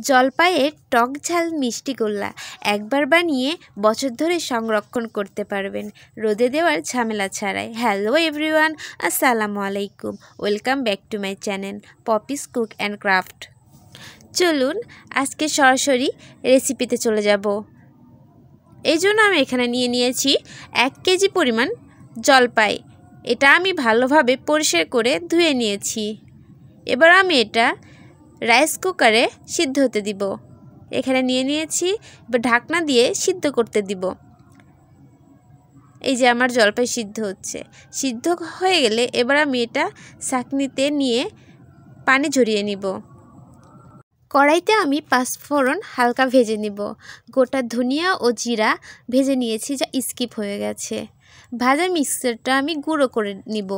জলপাইয়ের টক ঝাল মিষ্টি গোল্লা একবার বানিয়ে বছর ধরে সংরক্ষণ করতে পারবেন রোদে দেওয়ার ঝামেলা ছাড়াই। হ্যালো এভরিওয়ান, আসসালামু আলাইকুম, welcome back to my channel Poppy's cook and craft. চলুন আজকে সরাসরি রেসিপিতে চলে যাব। এই জন্য আমি এখানে নিয়েছি 1 কেজি পরিমাণ জলপাই। এটা আমি ভালোভাবে পরিষ্কার করে ধুয়ে নিয়েছি। এবার আমি এটা রাইস কুকারে সিদ্ধ হতে দিব। এখানে নিয়েছি, এবার ঢাকনা দিয়ে সিদ্ধ করতে দিব। এই যে আমার জলপাই সিদ্ধ হচ্ছে। সিদ্ধ হয়ে গেলে এবার আমি এটা ছাঁকনিতে নিয়ে পানি ঝরিয়ে নিব। কড়াইতে আমি 5 ফোড়ন হালকা ভেজে নিব। গোটা ধনিয়া ও জিরা ভেজে নিয়েছি, যা স্কিপ হয়ে গেছে। ভাজা মিক্সচারটা আমি গুঁড়ো করে নিব।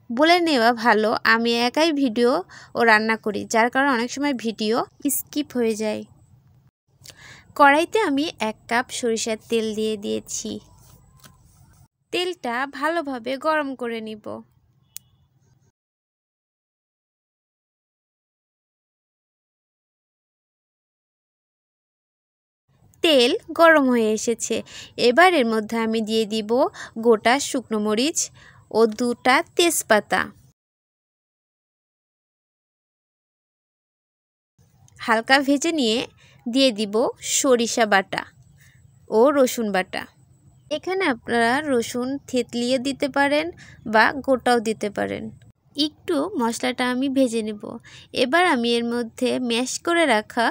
বলে নেওয়া ভালো, আমি একাই ভিডিও ও রান্না করি, যার কারণে অনেক সময় ভিডিও স্কিপ হয়ে যায়। কড়াইতে আমি 1 কাপ সরিষার তেল দিয়ে দিয়েছি। তেলটা ভালোভাবে গরম করে নিব। তেল গরম হয়ে এসেছে। এবার এর মধ্যে আমি দিয়ে দিব গোটা শুকনো মরিচ ও 2টা তেজপাতা। হালকা ভেজে নিয়ে দিয়ে দিব সরিষা বাটা ও রসুন বাটা। এখানে আপনারা রসুন থেতলিয়ে দিতে পারেন বা গোটাও দিতে পারেন। একটু মশলাটা আমি ভেজে নেব। এবার আমি এর মধ্যে ম্যাশ করে রাখা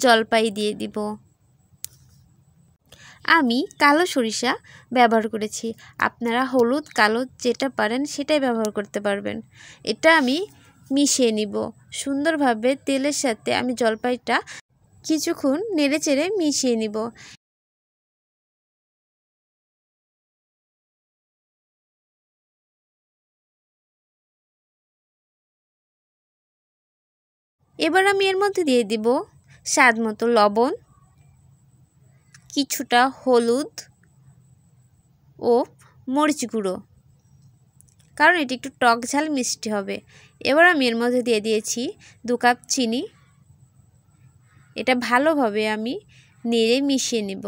জলপাই দিয়ে দিব। আমি কালো সরিষা ব্যবহার করেছি, আপনারা হলুদ কালো যেটা পারেন সেটাই ব্যবহার করতে পারবেন। এটা আমি মিশিয়ে নিব সুন্দরভাবে। তেলের সাথে আমি জলপাইটা কিছুক্ষণ নেড়েচেড়ে মিশিয়ে নিব। এবার আমি এর মধ্যে দিয়ে দিব স্বাদ মতো লবণ, কিছুটা হলুদ ও মরিচ গুঁড়ো, কারণ এটি একটু টক ঝাল মিষ্টি হবে। এবার আমি এর মধ্যে দিয়ে দিয়েছি 2 কাপ চিনি। এটা ভালোভাবে আমি নেড়ে মিশিয়ে নিব।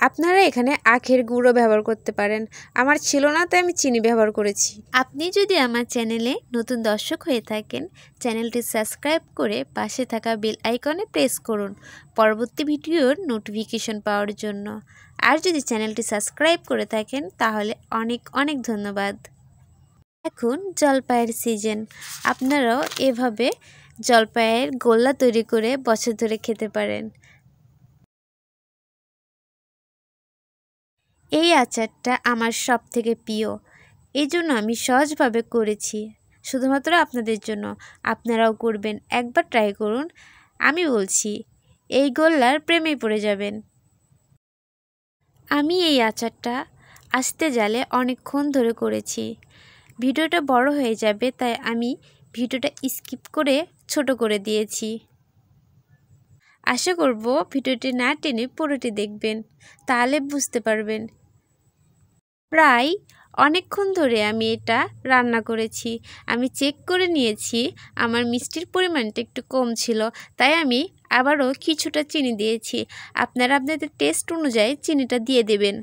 আপনারা এখানে আখের গুঁড়ো ব্যবহার করতে পারেন, আমার ছিল না তাই আমি চিনি ব্যবহার করেছি। আপনি যদি আমার চ্যানেলে নতুন দর্শক হয়ে থাকেন, চ্যানেলটি সাবস্ক্রাইব করে পাশে থাকা বেল আইকনে প্রেস করুন পরবর্তী ভিডিওর নোটিফিকেশন পাওয়ার জন্য। আর যদি চ্যানেলটি সাবস্ক্রাইব করে থাকেন তাহলে অনেক অনেক ধন্যবাদ। এখন জলপাইয়ের সিজন, আপনারাও এভাবে জলপাইয়ের গোল্লা তৈরি করে বছর ধরে খেতে পারেন। এই আচারটা আমার সবথেকে প্রিয়, এই জন্য আমি সহজভাবে করেছি শুধুমাত্র আপনাদের জন্য। আপনারাও করবেন, একবার ট্রাই করুন। আমি বলছি এই গোল্লার প্রেমে পড়ে যাবেন। আমি এই আচারটা আস্তে জালে অনেকক্ষণ ধরে করেছি। ভিডিওটা বড় হয়ে যাবে তাই আমি ভিডিওটা স্কিপ করে ছোট করে দিয়েছি। আশা করব ভিডিওটি না টেনে পুরোটি দেখবেন, তাহলে বুঝতে পারবেন। প্রায় অনেকক্ষণ ধরে আমি এটা রান্না করেছি। আমি চেক করে নিয়েছি আমার মিষ্টির পরিমাণটা একটু কম ছিল, তাই আমি আবারও কিছুটা চিনি দিয়েছি। আপনারা আপনাদের টেস্ট অনুযায়ী চিনিটা দিয়ে দেবেন।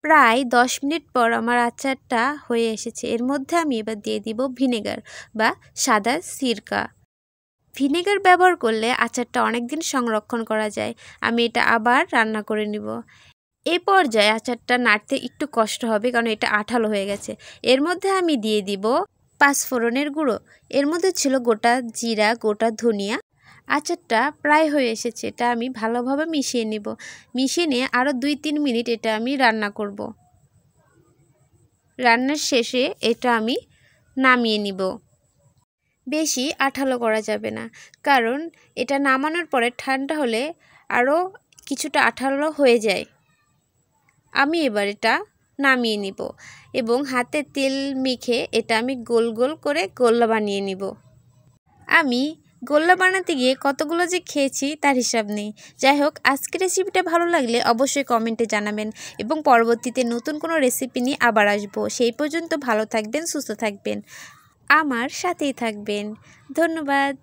প্রায় 10 মিনিট পর আমার আচারটা হয়ে এসেছে। এর মধ্যে আমি এবার দিয়ে দিব ভিনেগার বা সাদা সিরকা। ভিনেগার ব্যবহার করলে আচারটা অনেক দিন সংরক্ষণ করা যায়। আমি এটা আবার রান্না করে নিব। এই পর্যায়ে আচারটা নাড়তে একটু কষ্ট হবে, কারণ এটা আঠালো হয়ে গেছে। এর মধ্যে আমি দিয়ে দিব 5 ফোড়নের গুঁড়ো। এর মধ্যে ছিল গোটা জিরা, গোটা ধনিয়া। আচারটা প্রায় হয়ে এসেছে, এটা আমি ভালোভাবে মিশিয়ে নিব। মিশিয়ে নিয়ে আরও 2-3 মিনিট এটা আমি রান্না করব। রান্নার শেষে এটা আমি নামিয়ে নিব। বেশি আঠালো করা যাবে না, কারণ এটা নামানোর পরে ঠান্ডা হলে আরও কিছুটা আঠালো হয়ে যায়। আমি এবার এটা নামিয়ে নিব এবং হাতে তেল মেখে এটা আমি গোল গোল করে গোল্লা বানিয়ে নিব। আমি গোল্লা বানাতে গিয়ে কতগুলো যে খেয়েছি তার হিসাব নেই। যাই হোক, আজকের রেসিপিটা ভালো লাগলে অবশ্যই কমেন্টে জানাবেন এবং পরবর্তীতে নতুন কোনো রেসিপি নিয়ে আবার আসবো। সেই পর্যন্ত ভালো থাকবেন, সুস্থ থাকবেন, আমার সাথেই থাকবেন। ধন্যবাদ।